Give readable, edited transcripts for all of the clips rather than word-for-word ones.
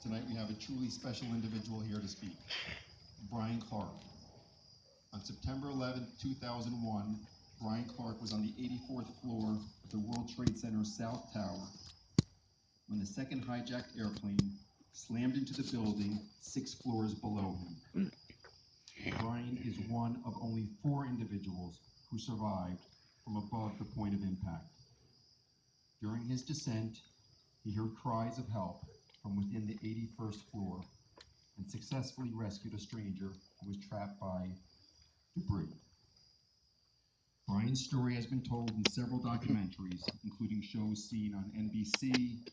Tonight we have a truly special individual here to speak, Brian Clark. On September 11, 2001, Brian Clark was on the 84th floor of the World Trade Center South Tower when the second hijacked airplane slammed into the building 6 floors below him. Brian is one of only 4 individuals who survived from above the point of impact. During his descent, he heard cries of help from within the 81st floor and successfully rescued a stranger who was trapped by debris. Brian's story has been told in several documentaries, including shows seen on NBC,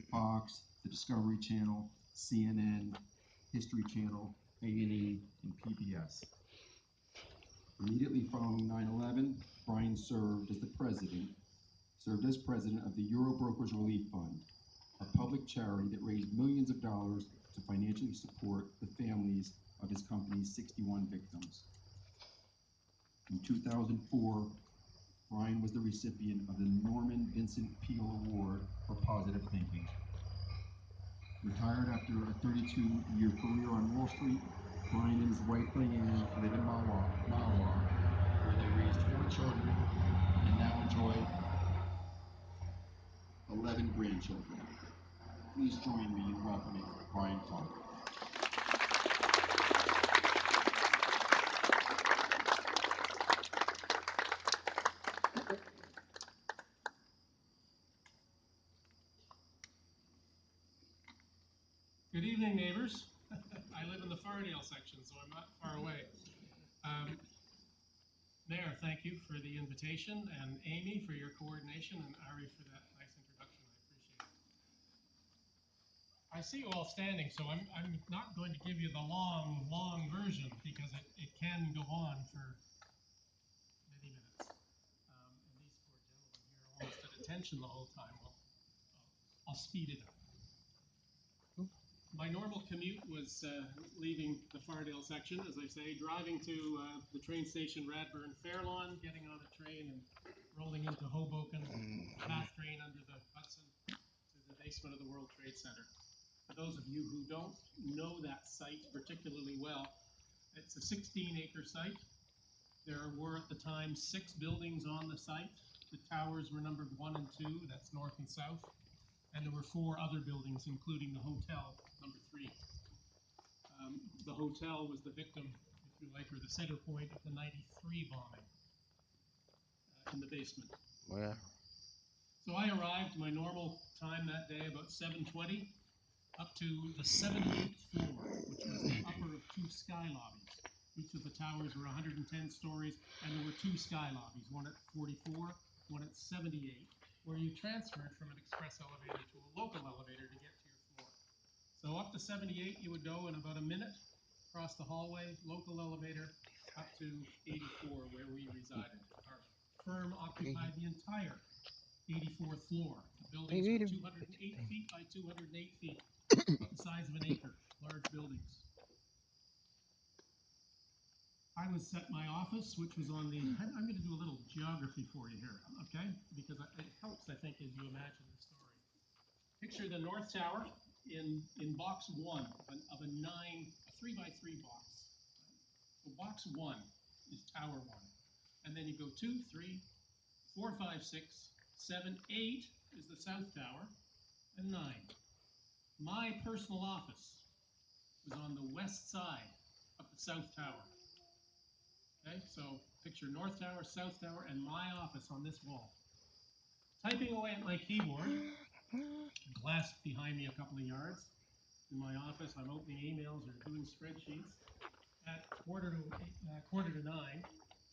Fox, the Discovery Channel, CNN, History Channel, A&E, and PBS. Immediately following 9/11, Brian served as president of the Eurobrokers Relief Fund, a public charity that raised millions of dollars to financially support the families of his company's 61 victims. In 2004, Brian was the recipient of the Norman Vincent Peale Award for Positive Thinking. Retired after a 32-year career on Wall Street, Brian and his wife Diane live in Mahwah, where they raised 4 children and now enjoy 11 grandchildren. Please join me in welcoming Brian Clark. Good evening, neighbors. I live in the Fardale section, so I'm not far away. Mayor, thank you for the invitation, and Amy for your coordination, and Ari for that nice introduction. I appreciate it. I see you all standing, so I'm not going to give you the long version because it can go on for many minutes. And these poor gentlemen here are almost at attention the whole time. Well, I'll speed it up. My normal commute was leaving the Fardale section, as I say, driving to the train station Radburn Fairlawn, getting on a train and rolling into Hoboken, fast train under the Hudson to the basement of the World Trade Center. For those of you who don't know that site particularly well, it's a 16-acre site. There were at the time 6 buildings on the site. The towers were numbered 1 and 2, that's north and south. And there were 4 other buildings, including the hotel, number 3. The hotel was the victim, if you like, or the center point of the 93 bombing in the basement. Wow. So I arrived my normal time that day, about 7:20, up to the 78th floor, which was the upper of 2 sky lobbies. Each of the towers were 110 stories, and there were 2 sky lobbies, one at 44, one at 78. Where you transferred from an express elevator to a local elevator to get to your floor. So up to 78 you would go in about a minute, across the hallway, local elevator, up to 84 where we resided. Our firm occupied the entire 84th floor. The buildings were 208 feet by 208 feet, about the size of an acre, large buildings. I was at my office, which was on the, I'm going to do a little geography for you here, okay? Because it helps, I think, as you imagine the story. Picture the North Tower in box 1 of a 3 by 3 box. So box 1 is Tower 1. And then you go 2, 3, 4, 5, 6, 7, 8 is the South Tower, and 9. My personal office was on the west side of the South Tower. Okay, so picture North Tower, South Tower, and my office on this wall. Typing away at my keyboard, glass behind me a couple of yards. In my office, I'm opening emails or doing spreadsheets at quarter to 9.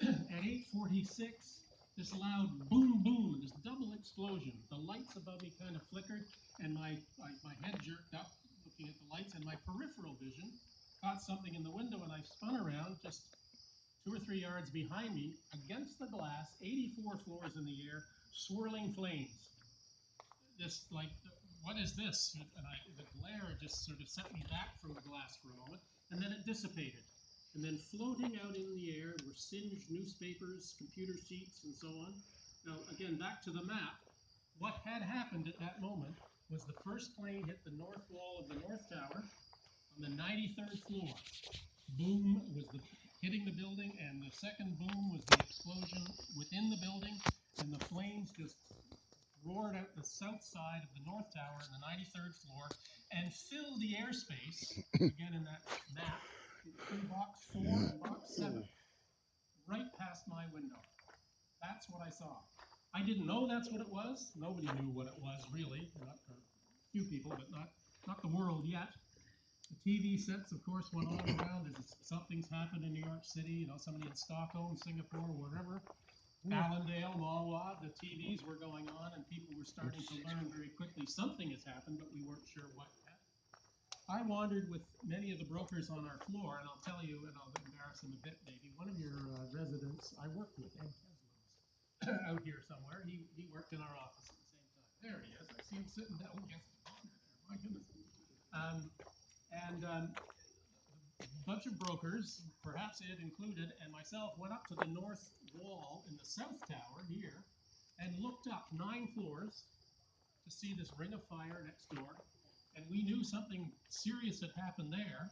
At 8:46, this loud boom, boom, this double explosion. The lights above me kind of flickered, and my head jerked up, looking at the lights, and my peripheral vision caught something in the window, and I spun around just 2 or 3 yards behind me, against the glass, 84 floors in the air, swirling flames. Just like, what is this? And the glare just sort of set me back from the glass for a moment, and then it dissipated. And then floating out in the air were singed newspapers, computer sheets, and so on. Now, again, back to the map. What had happened at that moment was the first plane hit the north wall of the North Tower on the 93rd floor. Boom was the hitting the building, and the second boom was the explosion within the building, and the flames just roared out the south side of the North Tower in the 93rd floor and filled the airspace, again in that map, through box 4 and box 7, right past my window. That's what I saw. I didn't know that's what it was. Nobody knew what it was, really. Not a few people, but not the world yet. The TV sets, of course, went on around as something's happened in New York City, somebody in Stockholm, Singapore, wherever. Allendale, Malwa, the TVs were going on, and people were starting to learn very quickly something has happened, but we weren't sure what yet. I wandered with many of the brokers on our floor, and I'll tell you, and I'll embarrass him a bit maybe, one of your residents I worked with, Ed Keslows, out here somewhere. He worked in our office at the same time. There he is. I see him sitting down. Oh, yes, my goodness. A bunch of brokers, perhaps Ed included, and myself went up to the north wall in the south tower here and looked up 9 floors to see this ring of fire next door. And we knew something serious had happened there.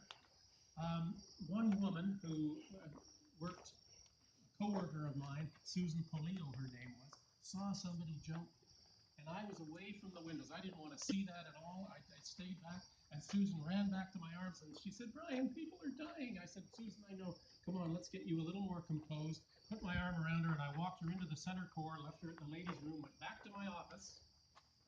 One woman who worked, a coworker of mine, Susan Polio, her name was, saw somebody jump. And I was away from the windows. I didn't want to see that at all. I stayed back. And Susan ran back to my arms and she said, "Brian, people are dying." I said, "Susan, I know. Come on, let's get you a little more composed." Put my arm around her and I walked her into the center core, left her at the ladies' room, went back to my office,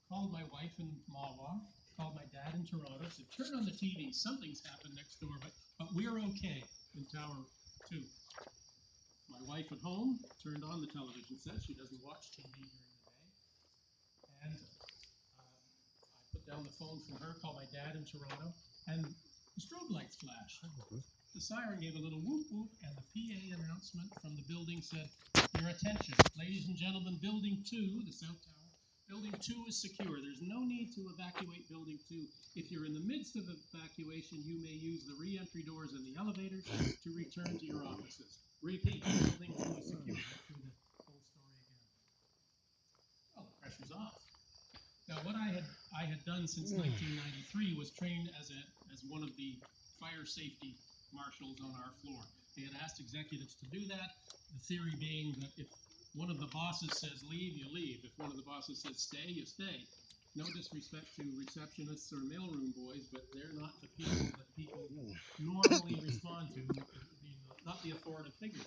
called my wife in Malwa, called my dad in Toronto, said, "Turn on the TV. Something's happened next door, but we're okay in Tower 2. My wife at home turned on the television set. She doesn't watch TV during the day. And I put down the phone from her, called my dad in Toronto, and the strobe lights flashed. The siren gave a little whoop whoop, and the PA announcement from the building said, "Your attention, ladies and gentlemen, Building 2, the South Tower, Building 2 is secure. There's no need to evacuate Building 2. If you're in the midst of evacuation, you may use the re-entry doors and the elevators to return to your offices. Repeat, Building 2 is secure." Went through the whole story again. Well, the pressure's off. Now, what I had done since 1993 was trained as one of the fire safety marshals on our floor. They had asked executives to do that. The theory being that if one of the bosses says leave, you leave. If one of the bosses says stay, you stay. No disrespect to receptionists or mailroom boys, but they're not the people that people normally respond to, not the authoritative figures.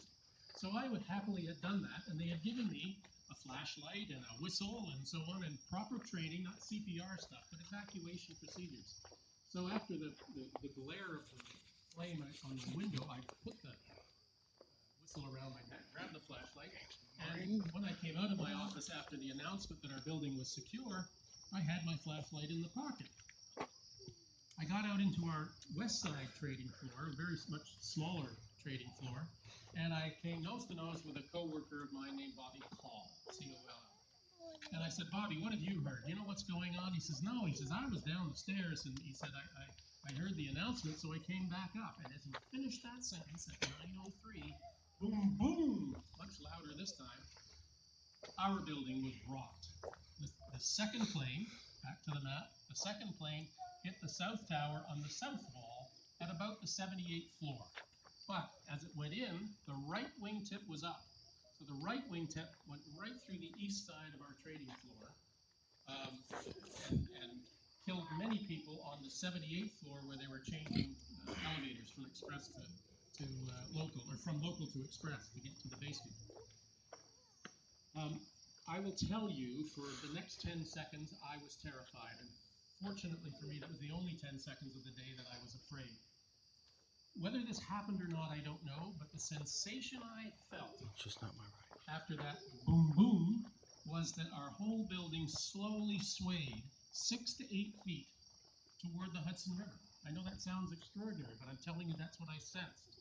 So I would happily have done that, and they had given me a flashlight and a whistle and so on, and proper training, not CPR stuff, but evacuation procedures. So after the glare of the flame on the window, I put the whistle around my neck, grabbed the flashlight, and when I came out of my office after the announcement that our building was secure, I had my flashlight in the pocket. I got out into our west side trading floor, a very much smaller trading floor, and I came nose to nose with a coworker of mine named Bobby Call, C-O-L-L. And I said, "Bobby, what have you heard? Do you know what's going on?" He says, "No." He says, "I was down the stairs," and he said, I heard the announcement, so I came back up. And as he finished that sentence at 9:03, boom, boom, much louder this time, our building was rocked. The second plane, back to the map, the second plane hit the south tower on the south wall at about the 78th floor. But as it went in, the right wingtip was up. So the right wingtip went right through the east side of our trading floor and killed many people on the 78th floor where they were changing elevators from express to local, or from local to express to get to the basement. I will tell you, for the next 10 seconds, I was terrified. And fortunately for me, that was the only 10 seconds of the day that I was afraid. Whether this happened or not, I don't know, but the sensation I felt Just not my right. after that boom boom was that our whole building slowly swayed 6 to 8 feet toward the Hudson River. I know that sounds extraordinary, but I'm telling you that's what I sensed.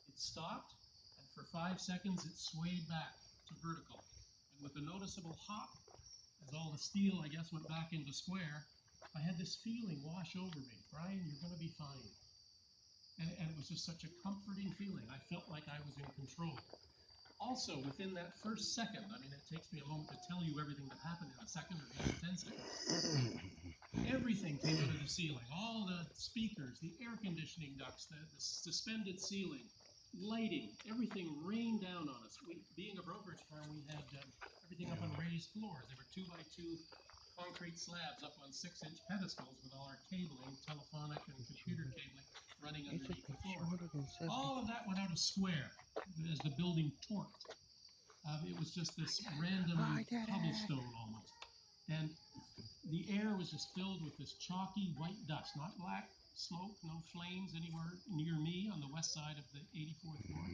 It stopped, and for 5 seconds it swayed back to vertical. And with a noticeable hop, as all the steel, I guess, went back into square, I had this feeling wash over me. "Brian, you're going to be fine." And it was just such a comforting feeling. I felt like I was in control. also, within that first second, I mean, it takes me a moment to tell you everything that happened in a second or even 10 seconds. Everything came out of the ceiling. All the speakers, the air conditioning ducts, the suspended ceiling, lighting, everything rained down on us. Being a brokerage firm, we had everything up on raised floors. They were 2x2 concrete slabs up on 6-inch pedestals with all our cabling, telephonic and computer cabling running underneath the floor. All of that went out of square as the building torqued. It was just this random cobblestone almost. And the air was just filled with this chalky white dust, not black smoke, no flames anywhere near me on the west side of the 84th floor.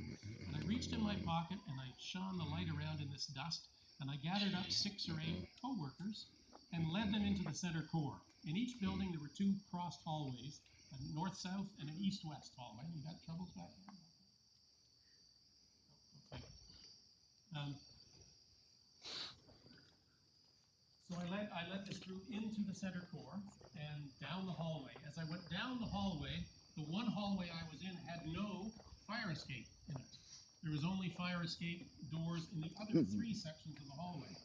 And I reached in my pocket and I shone the light around in this dust, and I gathered up 6 or 8 co-workers and led them into the center core. In each building there were 2 crossed hallways, a north-south and an east-west hallway. You got troubles back there? Okay. So I led this group into the center core and down the hallway. As I went down the hallway, the one hallway I was in had no fire escape in it. There was only fire escape doors in the other 3 sections of the hallway.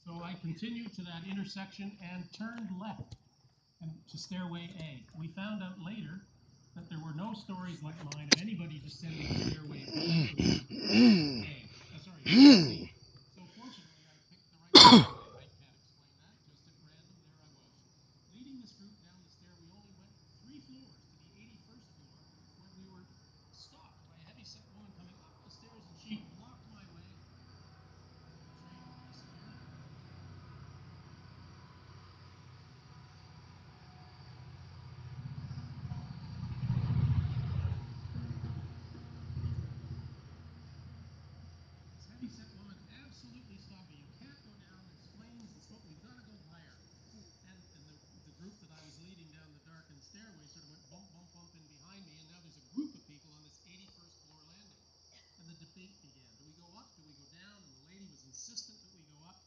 So I continued to that intersection and turned left and to stairway A. We found out later that there were no stories like mine of anybody descending stairway B or A. Sorry, C. So fortunately, I picked the right stairway. I can't explain that. Just at random, there I was. Leading this group down the stair, we only went 3 floors to the 81st floor when we were stopped by a heavy-set woman coming up the stairs, and she blocked my way. The train will disappear. This heavy-set woman absolutely stopped me. You can't go down. There's flames and smoke. We've got to go higher. And the group that I was leading down the darkened stairway sort of went bump, bump, bump in behind me, and now there's a group of people on this 81st floor landing. And the debate began. Do we go up? Do we go down? And the lady was insistent that we go up.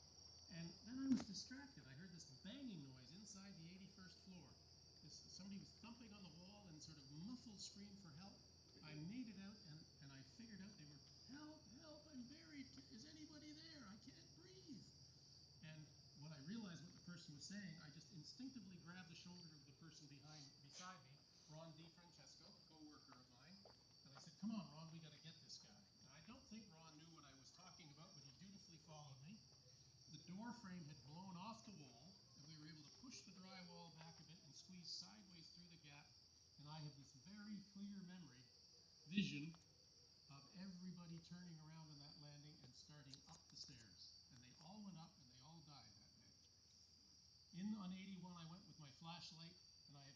And then I was distracted. I heard this banging noise inside the 81st floor. Somebody was thumping on the wall and sort of muffled scream for help. I made it out, and I figured out they were, help, help, I'm buried. Is anybody there? I can't breathe. And when I realized what the person was saying, I just instinctively grabbed the shoulder of the person beside me, Ron DiFrancesco, a co-worker of mine, and I said, come on, Ron, we got to get this guy. Now, I don't think Ron knew what I was talking about, but he dutifully followed me. The door frame had blown off the wall, and we were able to push the drywall back a bit and squeeze sideways through the gap, and I have this very clear vision of everybody turning around on that landing and starting up the stairs. And they all went up and they all died that day. On 81, I went with my flashlight, and I've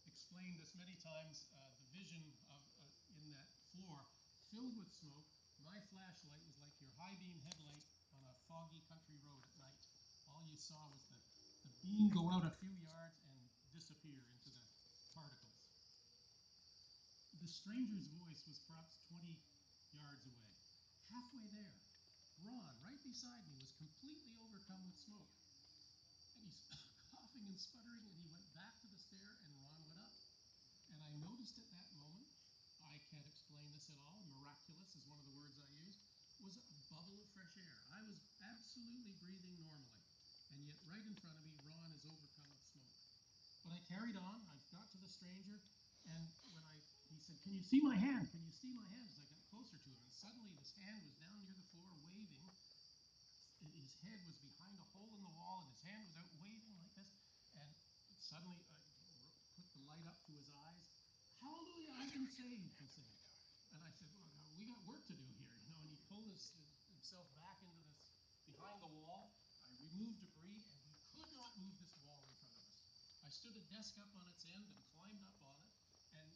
explained this many times, the vision of in that floor filled with smoke. My flashlight was like your high beam headlight on a foggy country road at night. All you saw was the beam go out a few yards and disappear into the particles. The stranger's voice was perhaps 20 yards away. Halfway there, Ron, right beside me, was completely overcome with smoke. And he's coughing and sputtering, and he went back to the stair, and Ron went up. And I noticed at that moment, I can't explain this at all, miraculous is one of the words I used, was a bubble of fresh air. I was absolutely breathing normally. And yet right in front of me, Ron is overcome with smoke. But I carried on. I got to the stranger, and he said, "Can you see my hand? Can you see my hand?" As I got closer to him, and suddenly his hand was down near the floor, waving. His head was behind a hole in the wall, and his hand was out waving like this. And suddenly, I put the light up to his eyes. "Hallelujah! I've been saved," he said. And I said, "Look, we got work to do here, you know." And he pulled himself back into this behind the wall. I removed debris, and we could not move this wall in front of us. I stood a desk up on its end and climbed up on it, and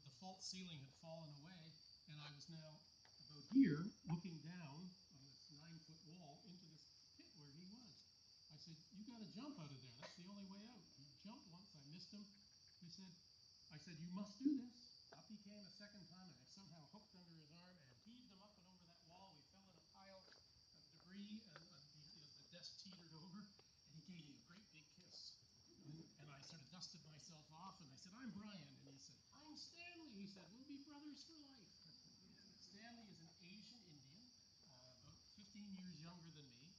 the false ceiling had fallen away, and I was now about here looking down on this 9-foot wall into this pit where he was. I said, "You got to jump out of there. That's the only way out." He jumped once. I missed him. I said, "You must do this." Up he came a second time, and I somehow hooked under his arm and heaved him up and over that wall. We fell in a pile of debris, and as the desk teetered over, and he gave me a great big kiss. And I sort of dusted myself off, and I said, "I'm Brian." And he said, "I'm Stanley." He said, "We'll be brothers for life." Stanley is an Asian Indian. 15 years younger than me.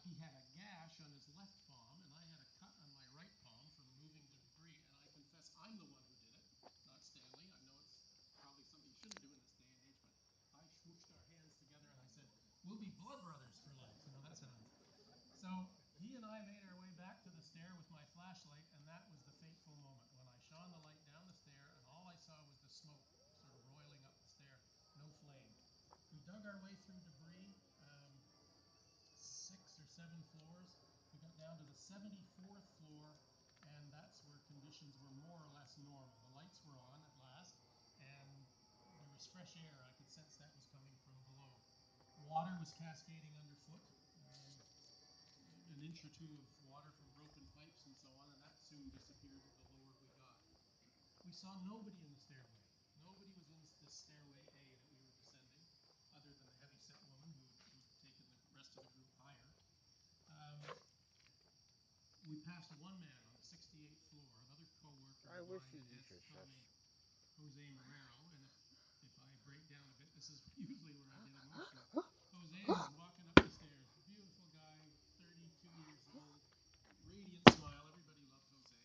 He had a gash on his left palm, and I had a cut on my right palm from moving the debris. And I confess I'm the one who did it, not Stanley. I know it's probably something you shouldn't do in this day and age, but I swooshed our hands together and I said, "We'll be blood brothers for life." You know, that's how. So he and I made our way back to the stair with my flashlight, and that was the fateful moment when I shone the light down the stair, and all I saw was the smoke sort of roiling up the stair, no flame. We dug our way through debris, 6 or 7 floors. We got down to the 74th floor, and that's where conditions were more or less normal. The lights were on at last, and there was fresh air. I could sense that was coming from below. Water was cascading underfoot. An inch or two of water from broken pipes and so on, and that soon disappeared the lower we got. We saw nobody in the stairway. Nobody was in this stairway A that we were descending, other than the heavy-set woman who'd taken the rest of the group higher. We passed one man on the 68th floor, another co-worker I of wish mine you that did has your called shush. me Jose Marrero, and if I break down a bit, this is usually where I get emotional. Jose was walking up the stairs, beautiful guy, 32 years old, radiant smile. Everybody loved Jose.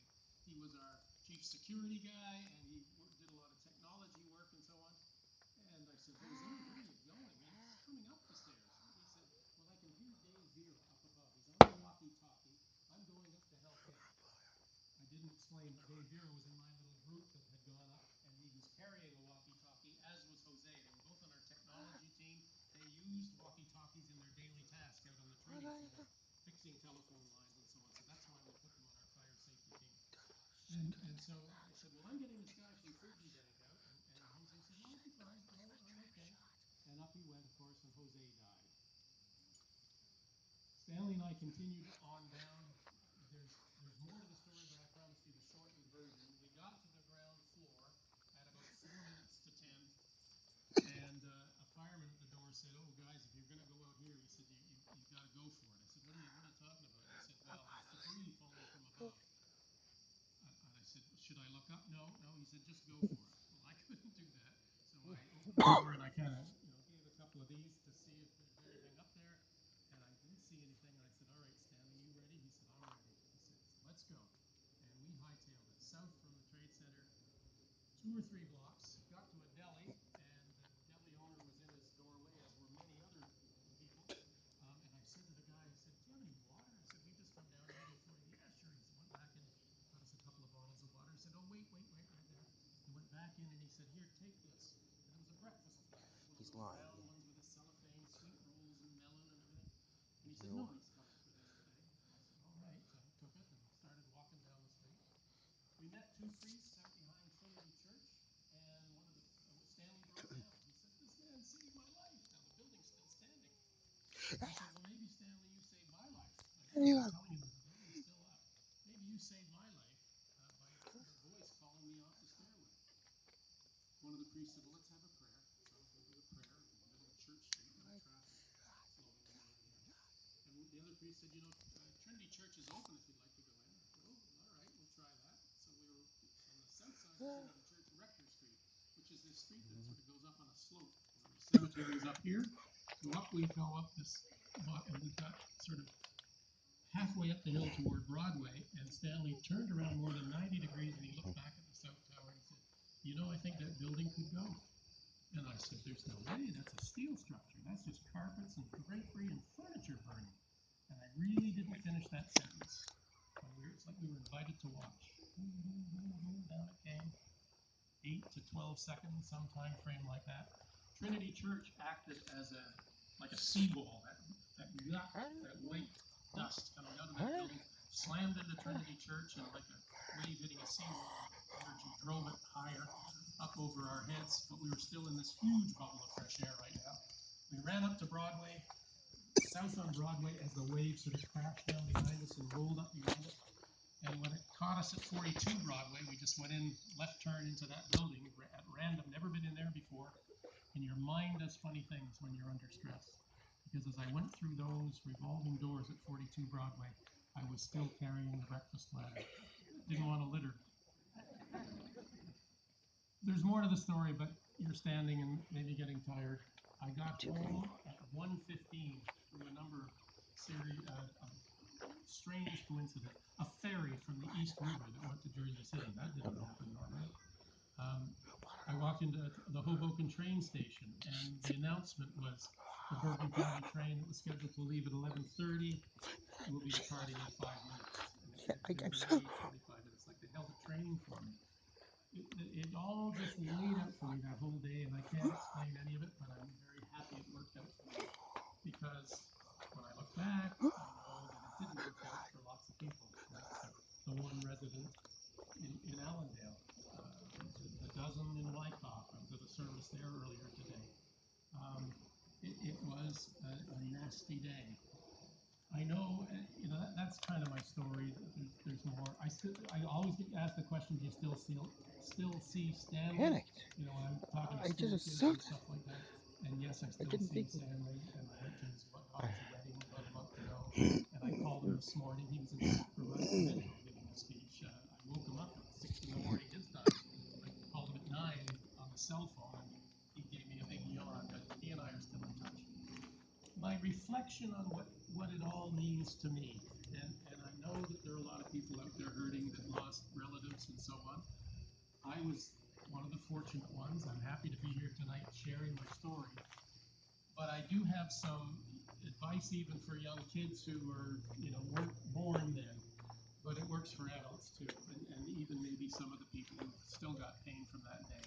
He was our chief security guy, and he did a lot of technology work and so on. And I said, Jose, where are you going? He's coming up the stairs. He said, well, I can hear Dave Vera up above. He's on the walkie-talkie. I'm going up to help him. I didn't explain that Dave Vera was in my little group that had gone up, and he was carrying a walkie-talkie, as was Jose. They were both on our technology team. They used walkie-talkies in their daily task out on the training floor, fixing telephone lines and so on. So that's why we put them on our fire safety team. And so I said, well, I'm getting this guy from Fujibank out. And Jose said, no, I'll be fine. No, I'm okay. And up he went, of course, and Jose died. Stanley and I continued on down. There's more to the story, but I promised you the shortened version. We got to the ground floor at about 4 minutes to 10, and a fireman at the door said, "Oh, guys, if you're going to go out here," he said, "you've got to go for it." I said, what are you talking about?" He said, "Well, there's debris falling from above." And I said, "Should I look up?" No. He said, "Just go for it." Well, I couldn't do that, so I opened the door and I kind of, gave a couple of these to see if there's anything up there, and I didn't see anything. And I said, "All right, Stanley, you ready?" He said, "I'm ready." He said, "Let's go." And we hightailed it south from the trade center, 2 or 3 blocks, got to a deli, and the deli owner was in his doorway, as were many other people. And I said to the guy, I said, "Do you have any water?" I said, "We've just come down 84." "Yeah, sure." He went back and got us a couple of bottles of water. He said, "Oh, wait, right there." He went back in and he said, "Here, take this." And it was a breakfast platter, one of He's those lying. round ones with a cellophane, sweet rolls and melon and everything. And he said, No. "Nobody's coming for this today." I said, "All right." So I took it and started walking down the street. We met 2 priests out behind Trinity Church, and one of the Stanley broke down. He said, "This man saved my life." Now the building's still standing. I said, "Well, maybe Stanley, you saved my life. I'm telling you that the building's still up. Maybe you saved my life by your voice calling me off the stairway." One of the priests said, "Well, let's have a prayer." So we did a prayer in the middle of Church Street, no traffic flowing anywhere near. And the other priest said, "Trinity Church is open if you'd like to go in." I said, "Oh, all right, we'll try that." So we were on the south side of Trinity Church, Rector Street, which is this street that sort of goes up on a slope. The cemetery is up here, so up we go up this, and we got sort of halfway up the hill toward Broadway, and Stanley turned around more than 90 degrees, and he looked back at the South Tower, and he said, "I think that building could go." And I said, "There's no way. That's a steel structure. That's just carpets and drapery and furniture burning." And I really didn't finish that sentence. It's like we were invited to watch. Down it came. 8 to 12 seconds, some time frame like that. Trinity Church acted as like a seawall. That white dust coming out of that building slammed into Trinity Church, and like a wave hitting a seawall, energy drove it higher up over our heads. But we were still in this huge bubble of fresh air right now. We ran up to Broadway, south on Broadway, as the wave sort of crashed down behind us and rolled up behind us. And when it caught us at 42 Broadway, we just went in, left turn into that building at random, never been in there before. And your mind does funny things when you're under stress. Because as I went through those revolving doors at 42 Broadway, I was still carrying the breakfast platter. Didn't want to litter. There's more to the story, but you're standing and maybe getting tired. I got home at 1:15 through a number of strange coincidence. A ferry from the East River that went to Jersey City. That didn't happen normally. I walked into the Hoboken train station, and the announcement was the Bergen County train that was scheduled to leave at 11:30 will be departing in 5 minutes. And it was at 8:45 minutes. Like they held a training for me. It all just laid out for me that whole day, and I can't explain any of it, but I'm very happy it worked out for me. Because when I look back, I know that it didn't work out for lots of people. Like the one resident in Allendale, the dozen in Wyckoff. I was at a service there earlier today. It was a nasty day. I know, that's kind of my story. There's more. I always get asked the question, do you still see Stanley? Panicked. When I'm talking to I school just kids and sucked. stuff like that. And yes, I still didn't see think- Stanley, and I went to his daughter's wedding about a month ago, and I called him this morning. He was in Sacramento giving a speech. I woke him up at 6 in the morning his time. I called him at 9 on the cell phone, and he gave me a big yawn, but he and I are still in touch. My reflection on what it all means to me, and I know that there are a lot of people out there hurting that lost relatives and so on. I was one of the fortunate ones. I'm happy to be here tonight sharing my story. But I do have some advice even for young kids who weren't born then, but it works for adults too, and even maybe some of the people who've still got pain from that day.